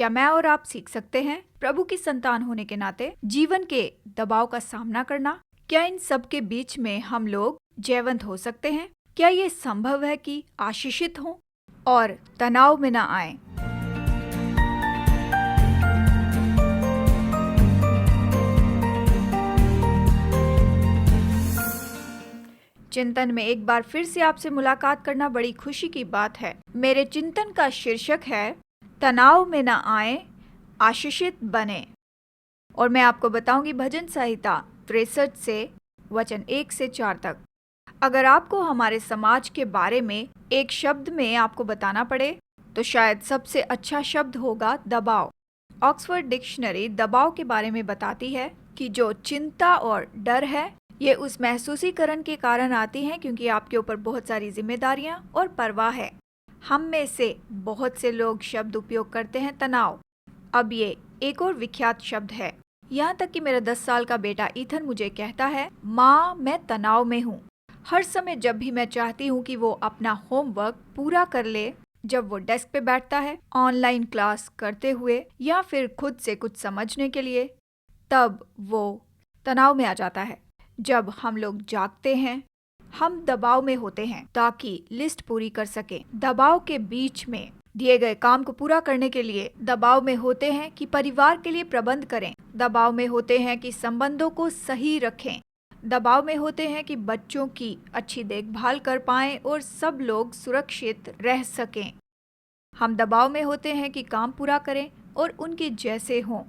क्या मैं और आप सीख सकते हैं प्रभु की संतान होने के नाते जीवन के दबाव का सामना करना? क्या इन सब के बीच में हम लोग जयवंत हो सकते हैं? क्या ये संभव है कि आशीषित हों और तनाव में ना आए? चिंतन में एक बार फिर से आपसे मुलाकात करना बड़ी खुशी की बात है। मेरे चिंतन का शीर्षक है तनाव में न आए, आशीषित बने। और मैं आपको बताऊंगी भजन संहिता 63 से वचन 1 से 4 तक। अगर आपको हमारे समाज के बारे में एक शब्द में आपको बताना पड़े तो शायद सबसे अच्छा शब्द होगा दबाव। ऑक्सफोर्ड डिक्शनरी दबाव के बारे में बताती है कि जो चिंता और डर है ये उस महसूसीकरण के कारण आती हैं क्योंकि आपके ऊपर बहुत सारी जिम्मेदारियां और परवाह है। हम में से बहुत से लोग शब्द उपयोग करते हैं तनाव। अब ये एक और विख्यात शब्द है। यहाँ तक कि मेरा 10 साल का बेटा ईथन मुझे कहता है, माँ मैं तनाव में हूँ। हर समय जब भी मैं चाहती हूँ कि वो अपना होमवर्क पूरा कर ले, जब वो डेस्क पे बैठता है ऑनलाइन क्लास करते हुए या फिर खुद से कुछ समझने के लिए, तब वो तनाव में आ जाता है। जब हम लोग जागते हैं हम दबाव में होते हैं ताकि लिस्ट पूरी कर सकें। दबाव के बीच में दिए गए काम को पूरा करने के लिए दबाव में होते हैं कि परिवार के लिए प्रबंध करें। दबाव में होते हैं कि संबंधों को सही रखें। दबाव में होते हैं कि बच्चों की अच्छी देखभाल कर पाएं और सब लोग सुरक्षित रह सकें। हम दबाव में होते हैं कि काम पूरा करें और उनके जैसे हों।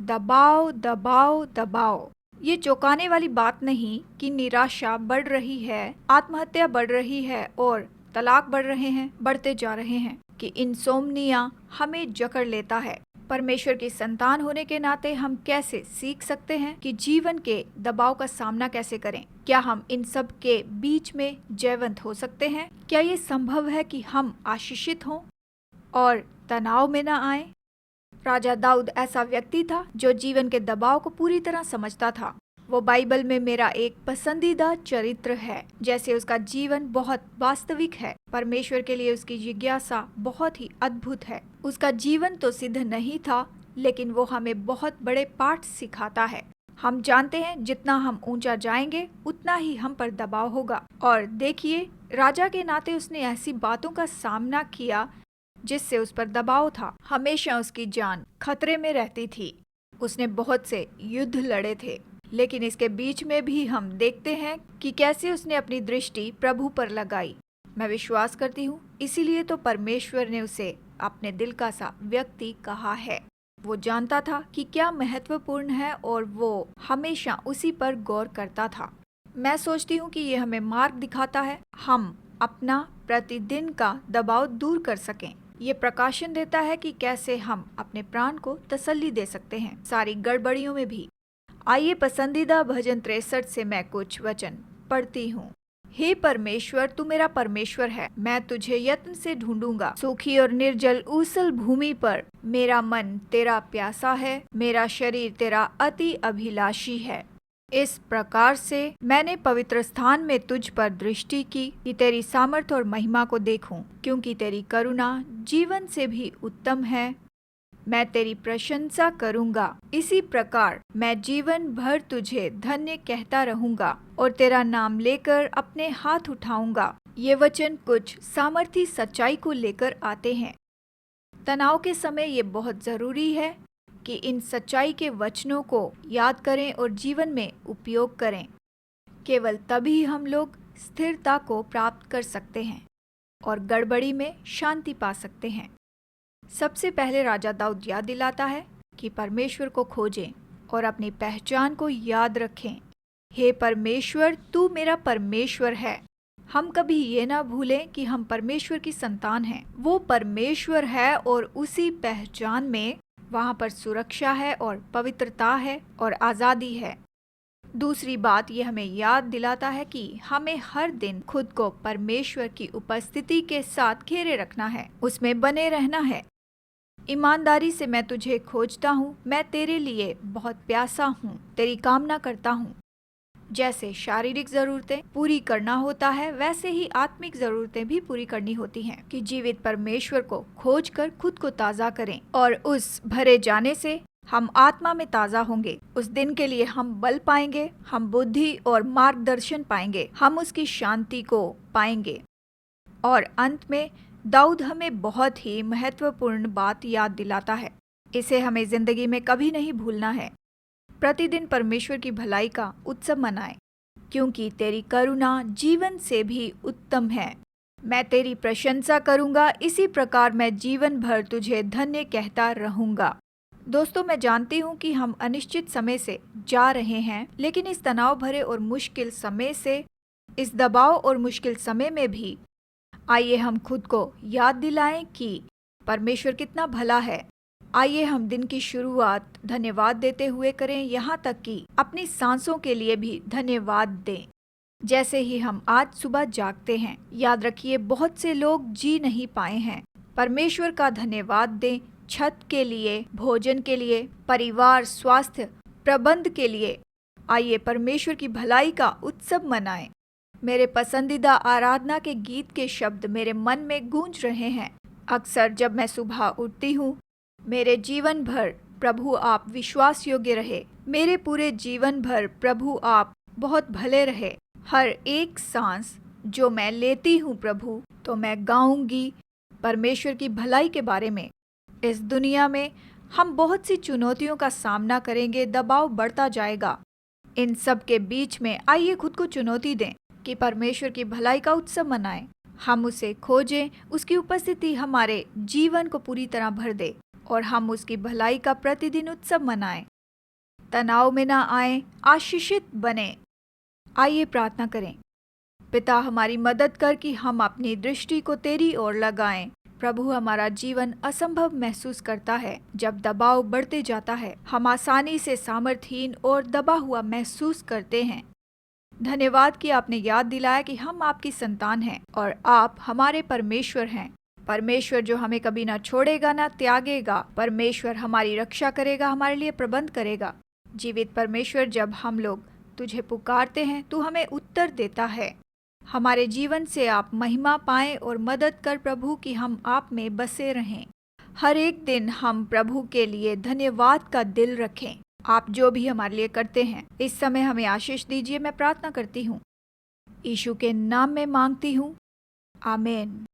दबाव दबाव दबाव। ये चौंकाने वाली बात नहीं कि निराशा बढ़ रही है, आत्महत्या बढ़ रही है और तलाक बढ़ रहे हैं, बढ़ते जा रहे हैं, कि इंसोम्निया हमें जकड़ लेता है। परमेश्वर की संतान होने के नाते हम कैसे सीख सकते हैं कि जीवन के दबाव का सामना कैसे करें? क्या हम इन सब के बीच में जयवंत हो सकते हैं? क्या ये संभव है कि हम आशीषित हों और तनाव में न आए? राजा दाऊद ऐसा व्यक्ति था जो जीवन के दबाव को पूरी तरह समझता था। वो बाइबल में मेरा एक पसंदीदा चरित्र है। जैसे उसका जीवन बहुत वास्तविक है, परमेश्वर के लिए उसकी जिज्ञासा बहुत ही अद्भुत है। उसका जीवन तो सिद्ध नहीं था, लेकिन वो हमें बहुत बड़े पाठ सिखाता है। हम जानते हैं जितना हम ऊंचा जाएंगे उतना ही हम पर दबाव होगा। और देखिए, राजा के नाते उसने ऐसी बातों का सामना किया जिससे उस पर दबाव था। हमेशा उसकी जान खतरे में रहती थी। उसने बहुत से युद्ध लड़े थे, लेकिन इसके बीच में भी हम देखते हैं कि कैसे उसने अपनी दृष्टि प्रभु पर लगाई। मैं विश्वास करती हूँ इसीलिए तो परमेश्वर ने उसे अपने दिल का सा व्यक्ति कहा है। वो जानता था कि क्या महत्वपूर्ण है और वो हमेशा उसी पर गौर करता था। मैं सोचती हूँ कि ये हमें मार्ग दिखाता है हम अपना प्रतिदिन का दबाव दूर कर सकें। ये प्रकाशन देता है कि कैसे हम अपने प्राण को तसल्ली दे सकते हैं सारी गड़बड़ियों में भी। आइए पसंदीदा भजन 63 से मैं कुछ वचन पढ़ती हूँ। हे परमेश्वर, तू मेरा परमेश्वर है, मैं तुझे यत्न से ढूंढूंगा। सूखी और निर्जल ऊसल भूमि पर मेरा मन तेरा प्यासा है, मेरा शरीर तेरा अति अभिलाषी है। इस प्रकार से मैंने पवित्र स्थान में तुझ पर दृष्टि की कि तेरी सामर्थ और महिमा को देखूं, क्योंकि तेरी करुणा जीवन से भी उत्तम है। मैं तेरी प्रशंसा करूंगा। इसी प्रकार मैं जीवन भर तुझे धन्य कहता रहूंगा और तेरा नाम लेकर अपने हाथ उठाऊंगा। ये वचन कुछ सामर्थी सच्चाई को लेकर आते हैं। तनाव के समय ये बहुत जरूरी है कि इन सच्चाई के वचनों को याद करें और जीवन में उपयोग करें। केवल तभी हम लोग स्थिरता को प्राप्त कर सकते हैं और गड़बड़ी में शांति पा सकते हैं। सबसे पहले राजा दाऊद याद दिलाता है कि परमेश्वर को खोजें और अपनी पहचान को याद रखें। हे परमेश्वर, तू मेरा परमेश्वर है। हम कभी ये ना भूलें कि हम परमेश्वर की संतान हैं। वो परमेश्वर है और उसी पहचान में वहाँ पर सुरक्षा है और पवित्रता है और आज़ादी है। दूसरी बात ये हमें याद दिलाता है कि हमें हर दिन खुद को परमेश्वर की उपस्थिति के साथ घेरे रखना है, उसमें बने रहना है। ईमानदारी से मैं तुझे खोजता हूँ, मैं तेरे लिए बहुत प्यासा हूँ, तेरी कामना करता हूँ। जैसे शारीरिक जरूरतें पूरी करना होता है, वैसे ही आत्मिक जरूरतें भी पूरी करनी होती हैं कि जीवित परमेश्वर को खोजकर खुद को ताज़ा करें और उस भरे जाने से हम आत्मा में ताज़ा होंगे। उस दिन के लिए हम बल पाएंगे, हम बुद्धि और मार्गदर्शन पाएंगे, हम उसकी शांति को पाएंगे। और अंत में दाऊद हमें बहुत ही महत्वपूर्ण बात याद दिलाता है। इसे हमें जिंदगी में कभी नहीं भूलना है। प्रतिदिन परमेश्वर की भलाई का उत्सव मनाएं, क्योंकि तेरी करुणा जीवन से भी उत्तम है। मैं तेरी प्रशंसा करूंगा, इसी प्रकार मैं जीवन भर तुझे धन्य कहता रहूंगा। दोस्तों, मैं जानती हूँ कि हम अनिश्चित समय से जा रहे हैं, लेकिन इस तनाव भरे और मुश्किल समय से, इस दबाव और मुश्किल समय में भी आइए हम खुद को याद दिलाएं कि परमेश्वर कितना भला है। आइए हम दिन की शुरुआत धन्यवाद देते हुए करें, यहाँ तक कि अपनी सांसों के लिए भी धन्यवाद दें। जैसे ही हम आज सुबह जागते हैं, याद रखिए बहुत से लोग जी नहीं पाए हैं। परमेश्वर का धन्यवाद दें छत के लिए, भोजन के लिए, परिवार, स्वास्थ्य प्रबंध के लिए। आइए परमेश्वर की भलाई का उत्सव मनाएं। मेरे पसंदीदा आराधना के गीत के शब्द मेरे मन में गूंज रहे हैं। अक्सर जब मैं सुबह उठती हूँ, मेरे जीवन भर प्रभु आप विश्वास योग्य रहे, मेरे पूरे जीवन भर प्रभु आप बहुत भले रहे। हर एक सांस जो मैं लेती हूँ प्रभु, तो मैं गाऊंगी परमेश्वर की भलाई के बारे में। इस दुनिया में हम बहुत सी चुनौतियों का सामना करेंगे, दबाव बढ़ता जाएगा। इन सब के बीच में आइए खुद को चुनौती दें कि परमेश्वर की भलाई का उत्सव मनाएं। हम उसे खोजें, उसकी उपस्थिति हमारे जीवन को पूरी तरह भर दे और हम उसकी भलाई का प्रतिदिन उत्सव मनाएं। तनाव में ना आए, आशीषित बने। आइए प्रार्थना करें। पिता, हमारी मदद कर कि हम अपनी दृष्टि को तेरी ओर लगाएं। प्रभु, हमारा जीवन असंभव महसूस करता है। जब दबाव बढ़ते जाता है, हम आसानी से सामर्थहीन और दबा हुआ महसूस करते हैं। धन्यवाद कि आपने याद दिलाया कि हम आपकी संतान हैं और आप हमारे परमेश्वर हैं। परमेश्वर जो हमें कभी ना छोड़ेगा ना त्यागेगा। परमेश्वर हमारी रक्षा करेगा, हमारे लिए प्रबंध करेगा। जीवित परमेश्वर, जब हम लोग तुझे पुकारते हैं, तू हमें उत्तर देता है। हमारे जीवन से आप महिमा पाएं और मदद कर प्रभु कि हम आप में बसे रहें। हर एक दिन हम प्रभु के लिए धन्यवाद का दिल रखें। आप जो भी हमारे लिए करते हैं, इस समय हमें आशीष दीजिए। मैं प्रार्थना करती हूँ, यीशु के नाम में मांगती हूँ, आमीन।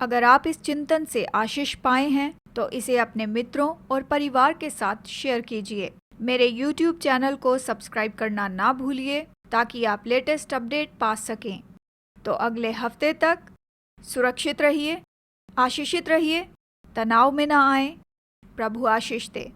अगर आप इस चिंतन से आशीष पाए हैं तो इसे अपने मित्रों और परिवार के साथ शेयर कीजिए। मेरे YouTube चैनल को सब्सक्राइब करना ना भूलिए ताकि आप लेटेस्ट अपडेट पा सकें। तो अगले हफ्ते तक सुरक्षित रहिए, आशीषित रहिए, तनाव में ना आए। प्रभु आशीष दे।